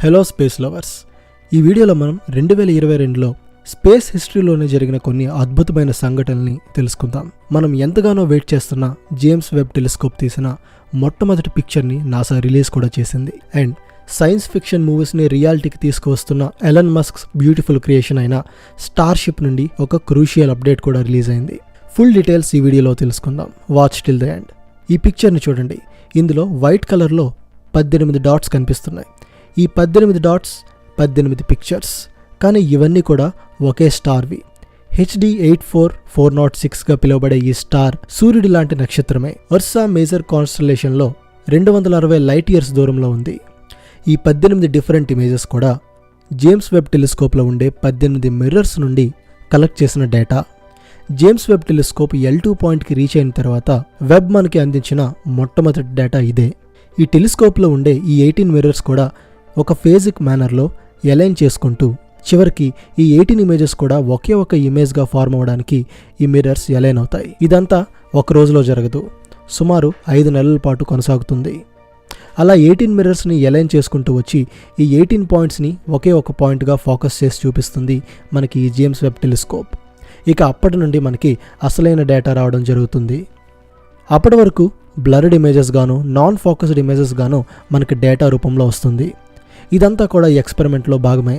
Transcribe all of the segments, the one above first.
Hello space lovers, ఈ వీడియోలో మనం 2022లో స్పేస్ హిస్టరీలోనే జరిగిన కొన్ని అద్భుతమైన సంఘటనల్ని తెలుసుకుందాం. మనం ఎంతగానో వెయిట్ చేస్తున్న జేమ్స్ వెబ్ టెలిస్కోప్ తీసిన మొట్టమొదటి పిక్చర్ని నాసా రిలీజ్ కూడా చేసింది. అండ్ సైన్స్ ఫిక్షన్ మూవీస్ని రియాలిటీకి తీసుకువస్తున్న ఎలన్ మస్క్ బ్యూటిఫుల్ క్రియేషన్ అయిన స్టార్షిప్ నుండి ఒక క్రూషియల్ అప్డేట్ కూడా రిలీజ్ అయింది. ఫుల్ డీటెయిల్స్ ఈ వీడియోలో తెలుసుకుందాం. Watch till the end. ఈ పిక్చర్ని చూడండి. ఇందులో వైట్ కలర్లో 18 డాట్స్ కనిపిస్తున్నాయి. ఈ 18 డాట్స్ 18 పిక్చర్స్, కానీ ఇవన్నీ కూడా ఒకే స్టార్వి. HD 84406గా పిలువబడే ఈ స్టార్ సూర్యుడి లాంటి నక్షత్రమే. ఉర్సా మేజర్ కాన్స్టలేషన్లో 260 లైట్ ఇయర్స్ దూరంలో ఉంది. ఈ 18 డిఫరెంట్ ఇమేజెస్ కూడా జేమ్స్ వెబ్ టెలిస్కోప్లో ఉండే 18 మిర్రర్స్ నుండి కలెక్ట్ చేసిన data. James Webb telescope L2 పాయింట్కి రీచ్ అయిన తర్వాత వెబ్ మనకి అందించిన మొట్టమొదటి డేటా ఇదే. ఈ టెలిస్కోప్లో ఉండే ఈ 18 మిర్రర్స్ కూడా ఒక ఫేజిక్ మేనర్లో అలైన్ చేసుకుంటూ చివరికి ఈ 18 ఇమేజెస్ కూడా ఒకే ఒక ఇమేజ్గా ఫార్మ్ అవ్వడానికి ఈ మిర్రర్స్ అలైన్ అవుతాయి. ఇదంతా ఒక రోజులో జరగదు, సుమారు 5 నెలల పాటు కొనసాగుతుంది. అలా 18 మిర్రర్స్ని అలైన్ చేసుకుంటూ వచ్చి ఈ 18 పాయింట్స్ని ఒకే ఒక పాయింట్గా ఫోకస్ చేసి చూపిస్తుంది మనకి ఈ జేమ్స్ వెబ్ టెలిస్కోప్. ఇక అప్పటి నుండి మనకి అసలైన డేటా రావడం జరుగుతుంది. అప్పటి వరకు బ్లర్డ్ ఇమేజెస్ గాను నాన్ ఫోకస్డ్ ఇమేజెస్ గాను మనకి డేటా రూపంలో వస్తుంది. ఇదంతా కూడా ఈ ఎక్స్పెరిమెంట్లో భాగమే.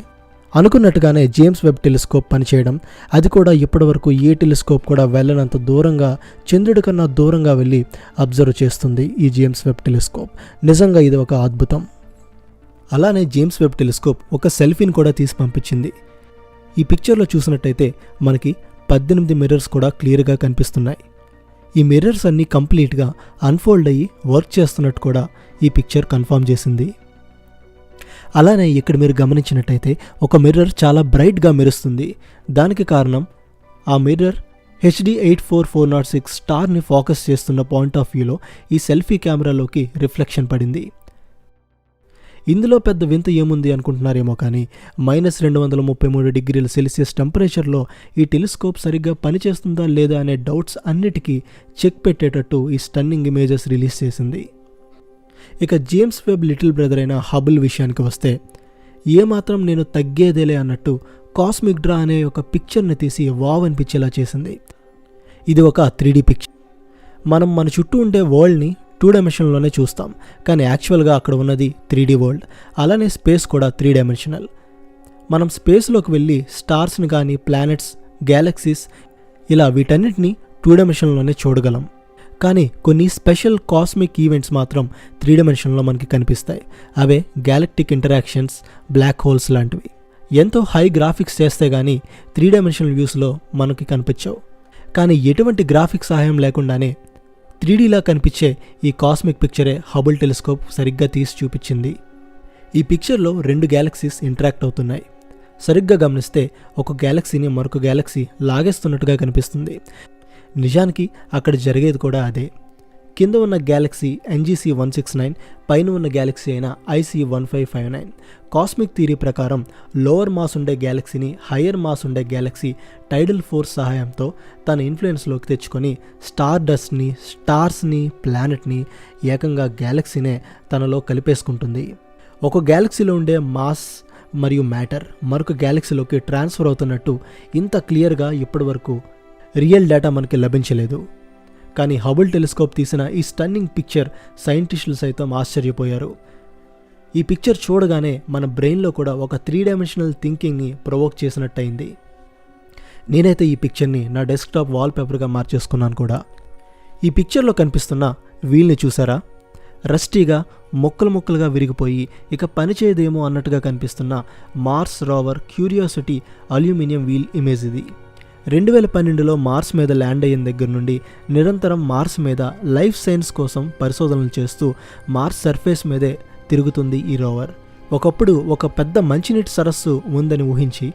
అనుకున్నట్టుగానే జేమ్స్ వెబ్ టెలిస్కోప్ పనిచేయడం, అది కూడా ఇప్పటివరకు ఏ టెలిస్కోప్ కూడా వెళ్ళనంత దూరంగా, చంద్రుడి కన్నా దూరంగా వెళ్ళి అబ్జర్వ్ చేస్తుంది ఈ జేమ్స్ వెబ్ టెలిస్కోప్. నిజంగా ఇది ఒక అద్భుతం. అలానే జేమ్స్ వెబ్ టెలిస్కోప్ ఒక సెల్ఫీని కూడా తీసి పంపించింది. ఈ పిక్చర్లో చూసినట్టయితే మనకి 18 మిర్రర్స్ కూడా క్లియర్గా కనిపిస్తున్నాయి. ఈ మిర్రర్స్ అన్నీ కంప్లీట్గా అన్ఫోల్డ్ అయ్యి వర్క్ చేస్తున్నట్టు కూడా ఈ పిక్చర్ కన్ఫర్మ్ చేసింది. అలానే ఇక్కడ మీరు గమనించినట్టయితే ఒక మిర్రర్ చాలా బ్రైట్గా మెరుస్తుంది. దానికి కారణం ఆ మిర్రర్ HD 84406 స్టార్ని ఫోకస్ చేస్తున్న పాయింట్ ఆఫ్ వ్యూలో ఈ సెల్ఫీ కెమెరాలోకి రిఫ్లెక్షన్ పడింది. ఇందులో పెద్ద వింత ఏముంది అనుకుంటున్నారేమో, కానీ -233 డిగ్రీల సెల్సియస్ టెంపరేచర్లో ఈ టెలిస్కోప్ సరిగ్గా పనిచేస్తుందా లేదా అనే డౌట్స్ అన్నిటికీ చెక్ పెట్టేటట్టు ఈ స్టన్నింగ్ ఇమేజెస్ రిలీజ్ చేసింది. ఇక జేమ్స్ వెబ్ లిటిల్ బ్రదర్ అయిన హబుల్ విషయానికి వస్తే, ఏమాత్రం నేను తగ్గేదేలే అన్నట్టు కాస్మిక్ డ్రా అనే ఒక పిక్చర్ని తీసి వావ్ అనిపించేలా చేసింది. ఇది ఒక 3D పిక్చర్. మనం మన చుట్టూ ఉండే వరల్డ్ని 2 డైమెన్షన్లోనే చూస్తాం, కానీ యాక్చువల్గా అక్కడ ఉన్నది 3D వరల్డ్. అలానే స్పేస్ కూడా 3 డైమెన్షనల్. మనం స్పేస్లోకి వెళ్ళి స్టార్స్ని కానీ, ప్లానెట్స్, గ్యాలక్సీస్ ఇలా వీటన్నిటిని 2 డైమెన్షన్లోనే చూడగలం. కానీ కొన్ని స్పెషల్ కాస్మిక్ ఈవెంట్స్ మాత్రం 3 డైమెన్షన్లో మనకి కనిపిస్తాయి. అవే గ్యాలక్టిక్ ఇంటరాక్షన్స్, బ్లాక్ హోల్స్ లాంటివి. ఎంతో హై గ్రాఫిక్స్ చేస్తే కానీ 3 డైమెన్షనల్ వ్యూస్లో మనకి కనిపించవు. కానీ ఎటువంటి గ్రాఫిక్స్ సహాయం లేకుండానే 3Dలా కనిపించే ఈ కాస్మిక్ పిక్చరే హబుల్ టెలిస్కోప్ సరిగ్గా తీసి చూపించింది. ఈ పిక్చర్లో 2 గ్యాలక్సీస్ ఇంటరాక్ట్ అవుతున్నాయి. సరిగ్గా గమనిస్తే ఒక గ్యాలక్సీని మరొక గ్యాలక్సీ లాగేస్తున్నట్టుగా కనిపిస్తుంది. నిజానికి అక్కడ జరిగేది కూడా అదే. కింద ఉన్న గ్యాలక్సీ NGC 169, పైన ఉన్న గ్యాలక్సీ అయిన IC 1559. కాస్మిక్ థియరీ ప్రకారం లోవర్ మాస్ ఉండే గ్యాలక్సీని హయ్యర్ మాస్ ఉండే గ్యాలక్సీ టైడల్ ఫోర్స్ సహాయంతో తన ఇన్ఫ్లుయెన్స్లోకి తెచ్చుకొని స్టార్ డస్ట్ని, స్టార్స్ని, ప్లానెట్ని, ఏకంగా గ్యాలక్సీనే తనలో కలిపేసుకుంటుంది. ఒక గ్యాలక్సీలో ఉండే మాస్ మరియు మ్యాటర్ మరొక గ్యాలక్సీలోకి ట్రాన్స్ఫర్ అవుతున్నట్టు ఇంత క్లియర్గా ఇప్పటివరకు రియల్ డేటా మనకి లభించలేదు. కానీ హబుల్ టెలిస్కోప్ తీసిన ఈ స్టన్నింగ్ పిక్చర్ సైంటిస్టులు సైతం ఆశ్చర్యపోయారు. ఈ పిక్చర్ చూడగానే మన బ్రెయిన్లో కూడా ఒక 3 డైమెన్షనల్ థింకింగ్ని ప్రొవోక్ చేసినట్టయింది. నేనైతే ఈ పిక్చర్ని నా డెస్క్టాప్ వాల్పేపర్గా మార్చేసుకున్నాను కూడా. ఈ పిక్చర్లో కనిపిస్తున్న వీల్ని చూసారా? రస్టీగా ముక్కలుగా విరిగిపోయి ఇక పనిచేయదేమో అన్నట్టుగా కనిపిస్తున్న Mars rover curiosity aluminium wheel image ఇది. 2012లో మార్స్ మీద ల్యాండ్ అయిన దగ్గర నుండి నిరంతరం మార్స్ మీద లైఫ్ సైన్స్ కోసం పరిశోధనలు చేస్తూ మార్స్ సర్ఫేస్ మీదే తిరుగుతుంది ఈ రోవర్. ఒకప్పుడు ఒక పెద్ద మంచినీటి సరస్సు ఉందని ఊహించి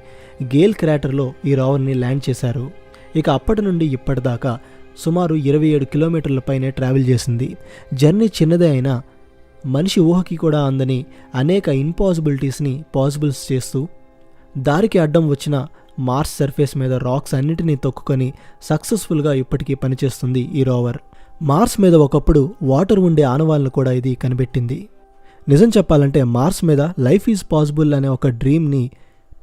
గేల్ క్రాటర్లో ఈ రోవర్ని ల్యాండ్ చేశారు. ఇక అప్పటి నుండి ఇప్పటిదాకా సుమారు 27 కిలోమీటర్ల పైనే ట్రావెల్ చేసింది. జర్నీ చిన్నదే అయినా మనిషి ఊహకి కూడా అందని అనేక ఇంపాసిబిలిటీస్ని పాసిబుల్స్ చేస్తూ దారికి అడ్డం వచ్చిన మార్స్ సర్ఫేస్ మీద రాక్స్ అన్నిటినీ తొక్కుకొని సక్సెస్ఫుల్గా ఇప్పటికీ పనిచేస్తుంది ఈ రోవర్. మార్స్ మీద ఒకప్పుడు వాటర్ ఉండే ఆనవాళ్ళను కూడా ఇది కనిపెట్టింది. నిజం చెప్పాలంటే మార్స్ మీద లైఫ్ ఈజ్ పాసిబుల్ అనే ఒక డ్రీమ్ని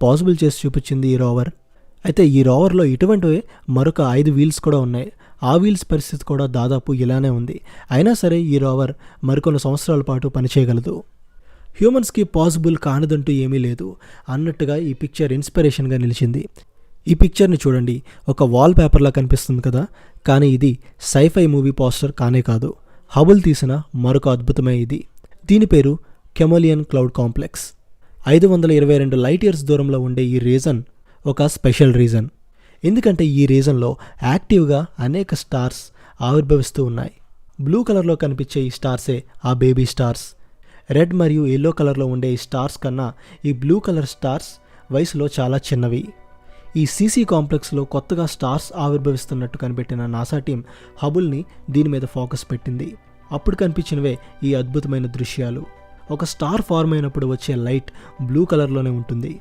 పాసిబుల్ చేసి చూపించింది ఈ రోవర్. అయితే ఈ రోవర్లో ఇటువంటివే మరొక 5 వీల్స్ కూడా ఉన్నాయి. ఆ వీల్స్ పరిస్థితి కూడా దాదాపు ఇలానే ఉంది. అయినా సరే ఈ రోవర్ మరికొన్ని సంవత్సరాల పాటు పనిచేయగలదు. హ్యూమన్స్కి పాసిబుల్ కానిదంటూ ఏమీ లేదు అన్నట్టుగా ఈ పిక్చర్ ఇన్స్పిరేషన్గా నిలిచింది. ఈ పిక్చర్ని చూడండి, ఒక వాల్ పేపర్లా కనిపిస్తుంది కదా, కానీ ఇది సైఫై మూవీ పోస్టర్ కానే కాదు. హబుల్ తీసిన మరొక అద్భుతమే ఇది. దీని పేరు కెమోలియన్ క్లౌడ్ కాంప్లెక్స్. 522 లైట్ ఇయర్స్ దూరంలో ఉండే ఈ రీజన్ ఒక స్పెషల్ రీజన్. ఎందుకంటే ఈ రీజన్లో యాక్టివ్గా అనేక స్టార్స్ ఆవిర్భవిస్తూ ఉన్నాయి. బ్లూ కలర్లో కనిపించే ఈ స్టార్సే ఆ బేబీ స్టార్స్. రెడ్ మరియు ఎల్లో కలర్లో ఉండే ఈ స్టార్స్ కన్నా ఈ బ్లూ కలర్ స్టార్స్ వయసులో చాలా చిన్నవి. ఈ సీసీ కాంప్లెక్స్లో కొత్తగా స్టార్స్ ఆవిర్భవిస్తున్నట్టు కనిపెట్టిన నాసా టీం హబుల్ని దీని మీద ఫోకస్ పెట్టింది. అప్పుడు కనిపించినవే ఈ అద్భుతమైన దృశ్యాలు. ఒక స్టార్ ఫార్మ్ అయినప్పుడు వచ్చే లైట్ బ్లూ కలర్లోనే ఉంటుంది.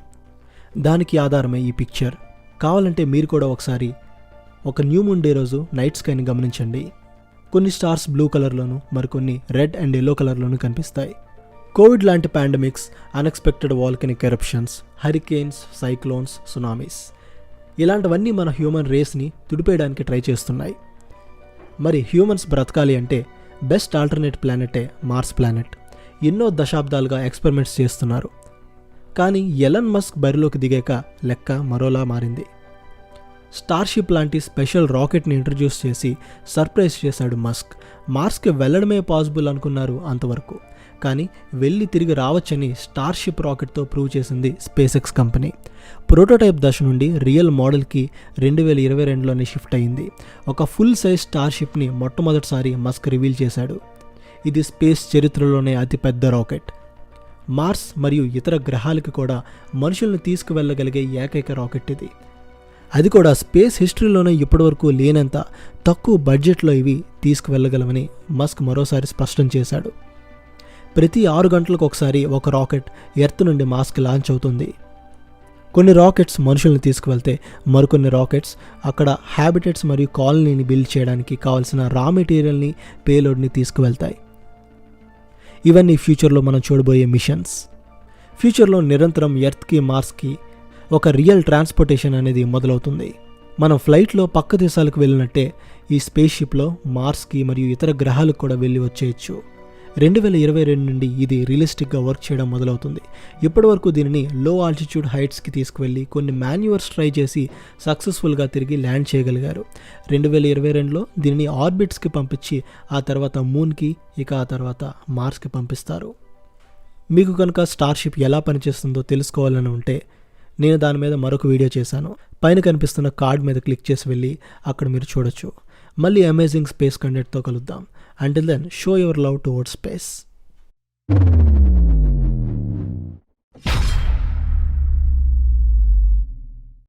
దానికి ఆధారమే ఈ పిక్చర్. కావాలంటే మీరు కూడా ఒకసారి ఒక న్యూ మూన్ డే రోజు నైట్ స్కైని గమనించండి. కొన్ని స్టార్స్ బ్లూ కలర్లోను, మరికొన్ని రెడ్ అండ్ ఎల్లో కలర్లోనూ కనిపిస్తాయి. కోవిడ్ లాంటి pandemics, unexpected volcanic eruptions, Hurricanes, cyclones, tsunamis ఇలాంటివన్నీ మన హ్యూమన్ రేస్ని తుడిపేయడానికి ట్రై చేస్తున్నాయి. మరి హ్యూమన్స్ బ్రతకాలి అంటే బెస్ట్ ఆల్టర్నేట్ ప్లానెటే మార్స్ ప్లానెట్. ఎన్నో దశాబ్దాలుగా ఎక్స్పెరిమెంట్స్ చేస్తున్నారు. కానీ ఎలన్ మస్క్ బరిలోకి దిగాక లెక్క మరోలా మారింది. స్టార్షిప్ లాంటి స్పెషల్ రాకెట్ని ఇంట్రడ్యూస్ చేసి సర్ప్రైజ్ చేశాడు మస్క్. మార్స్కి వెళ్ళడమే పాసిబుల్ అనుకున్నారు అంతవరకు. కానీ వెళ్ళి తిరిగి రావచ్చని స్టార్షిప్ రాకెట్తో ప్రూవ్ చేసింది స్పేస్ ఎక్స్ కంపెనీ. ప్రోటోటైప్ దశ నుండి రియల్ మోడల్కి 2022లోనే షిఫ్ట్ అయింది. ఒక ఫుల్ సైజ్ స్టార్షిప్ని మొట్టమొదటిసారి మస్క్ రివీల్ చేశాడు. ఇది స్పేస్ చరిత్రలోనే అతిపెద్ద రాకెట్. మార్స్ మరియు ఇతర గ్రహాలకు కూడా మనుషుల్ని తీసుకువెళ్ళగలిగే ఏకైక రాకెట్ ఇది. అది కూడా స్పేస్ హిస్టరీలోనే ఇప్పటివరకు లేనంత తక్కువ బడ్జెట్లో ఇవి తీసుకువెళ్ళగలవని మస్క్ మరోసారి స్పష్టం చేశాడు. ప్రతి 6 గంటలకు ఒకసారి ఒక రాకెట్ ఎర్త్ నుండి మార్స్కి లాంచ్ అవుతుంది. కొన్ని రాకెట్స్ మనుషుల్ని తీసుకువెళ్తే మరికొన్ని రాకెట్స్ అక్కడ హ్యాబిటెట్స్ మరియు కాలనీని బిల్డ్ చేయడానికి కావాల్సిన రా మెటీరియల్ని, పేలోడ్ని తీసుకువెళ్తాయి. ఇవన్నీ ఫ్యూచర్లో మనం చూడబోయే మిషన్స్. ఫ్యూచర్లో నిరంతరం ఎర్త్కి, మార్స్కి ఒక రియల్ ట్రాన్స్పోర్టేషన్ అనేది మొదలవుతుంది. మనం ఫ్లైట్లో పక్క దేశాలకు వెళ్ళినట్టే ఈ స్పేస్ షిప్లో మార్స్కి మరియు ఇతర గ్రహాలకు కూడా వెళ్ళి వచ్చేయచ్చు. 2022 నుండి ఇది రియలిస్టిక్గా వర్క్ చేయడం మొదలవుతుంది. ఇప్పటివరకు దీనిని లో ఆల్టిట్యూడ్ హైట్స్కి తీసుకువెళ్ళి కొన్ని మాన్యువర్స్ ట్రై చేసి సక్సెస్ఫుల్గా తిరిగి ల్యాండ్ చేయగలిగారు. 2022లో దీనిని ఆర్బిట్స్కి పంపించి ఆ తర్వాత మూన్కి, ఇక ఆ తర్వాత మార్స్కి పంపిస్తారు. మీకు కనుక స్టార్షిప్ ఎలా పనిచేస్తుందో తెలుసుకోవాలని ఉంటే నేను దాని మీద మరొక వీడియో చేశాను. పైన కనిపిస్తున్న కార్డ్ మీద క్లిక్ చేసి వెళ్ళి అక్కడ మీరు చూడొచ్చు. మళ్ళీ అమేజింగ్ స్పేస్ కంటెంట్తో కలుద్దాం. Until then, show your love towards space.